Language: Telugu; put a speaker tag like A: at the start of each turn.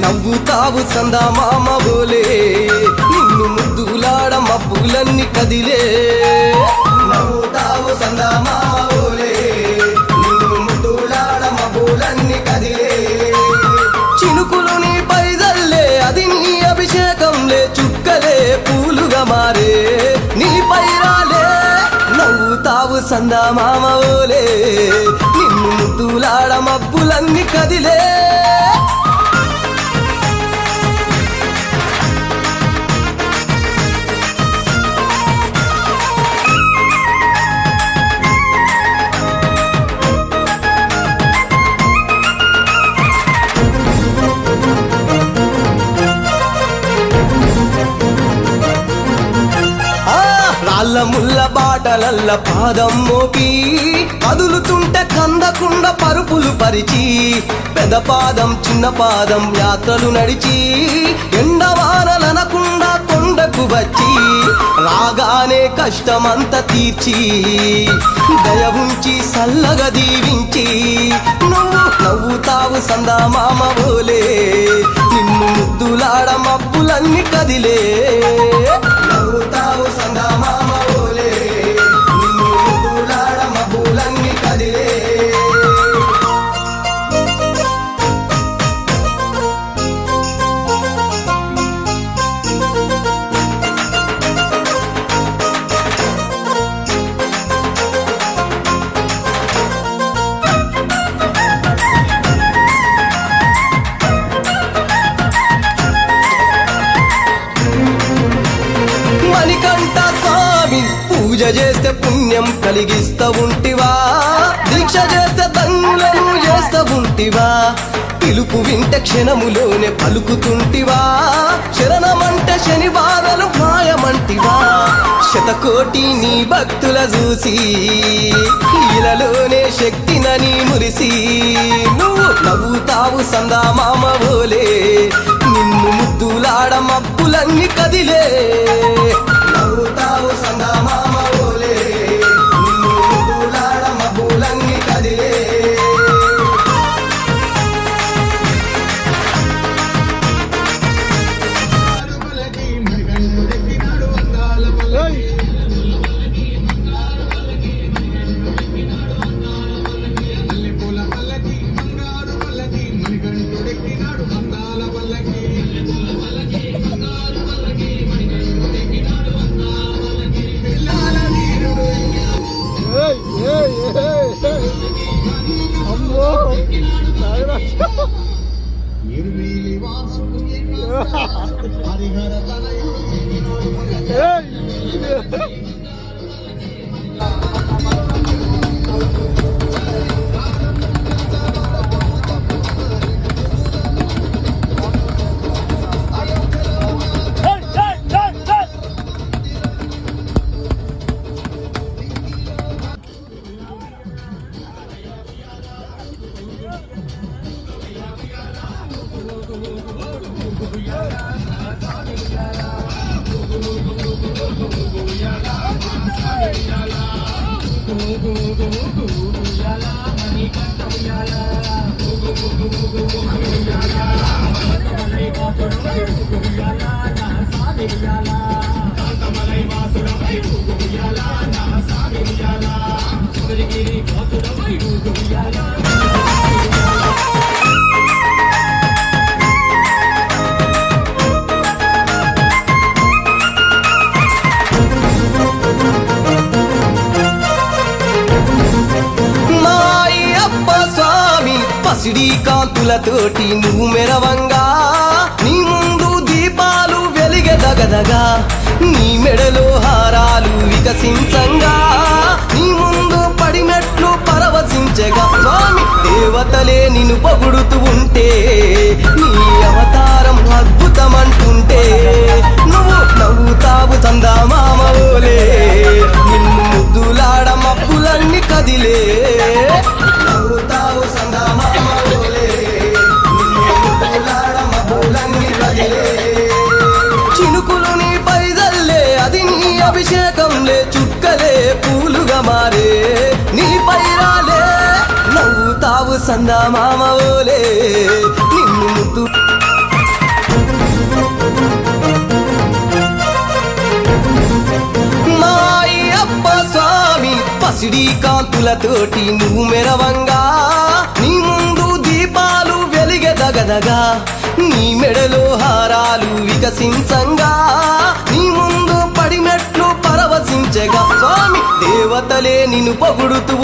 A: నవ్వుతావు సందా మామ బోలే నిన్ను ముద్దులాడ మబ్బులన్నీ కదిలే నవ్వుతావు సందా మామ బోలే నిన్ను ముద్దులాడ మబ్బులన్నీ కదిలే చినుకులు నీ పైదల్లే అది నీ అభిషేకంలే చుక్కలే పూలుగా మారే నీ పైరాలే నవ్వుతావు సందా మామ బోలే నిన్ను ముద్దులాడ మబ్బులన్నీ కదిలే ముల్ల బాటలల్ల పాదం మోపి కదులుతుంటే కందకుండ పరుపులు పరిచి పెద్ద పాదం చిన్న పాదం యాత్రలు నడిచి ఎండవానలనకుండా కొండకు వచ్చి రాగానే కష్టమంత తీర్చి దయ ఉంచి సల్లగా దీవించి నువ్వు నవ్వుతావు సందా మామ బోలే నిన్ను ముద్దులాడ మబ్బులన్నీ కదిలే నవ్వుతావు సందా మామ బోలే నిన్ను ముద్దులాడ మబ్బులన్నీ కదిలే పూజ చేస్తే పుణ్యం కలిగిస్తా ఉంటివా దీక్ష చేస్తే ధన్యులను చేస్తా ఉంటివా పిలుపు వింటే క్షణములోనే పలుకుతుంటివా శరణమంటే శనివారాలు మాయమంటివా శతకోటి నీ భక్తుల చూసి ఇలలోనే శక్తినని మురిసి నువ్వు నవ్వుతావు సందా మామ బోలే నిన్ను ముద్దులాడ మబ్బులన్నీ కదిలే నవ్వుతావు సందా మామ బోలే నిన్ను ముద్దులాడ మబ్బులన్నీ కదిలే
B: Go, go, go, go, go, la la, money,
A: పసిడి కాంతులతోటి నువ్వు మెరవంగా నీ ముందు దీపాలు వెలిగెదగదగా నీ మెడలో హారాలు వికసించంగా నీ ముందు పడినట్లు పరవశించగా స్వామి దేవతలే నిన్ను పొగుడుతూ ఉంటే నీ అవతారం అద్భుతమంటుంటే నువ్వు నవ్వుతావు చందమామవోలే నిన్ను ముద్దులాడ మబ్బులన్నీ కదిలే నవ్వుతావు చందమామవోలే నిన్ను ముద్దులాడ మబ్బులన్నీ కదిలే చినుకులు నీ పైదల్లే అది నీ అభిషేకంలే చుక్కలే పూలుగా మారే నీపై రాలే నవ్వుతావు చందమామవోలే నిన్ను ముద్దు మాయప్ప స్వామి పసిడి కాంతులతోటి నువ్వు మెరవంగా నీ ముందు దీపాలు వెలిగెదగదగా నీ మెడలో హారాలు వికసించంగా నీ ముందు పడినట్లు పరవశించగా స్వామి దేవతలే నిన్ను పొగుడుతూ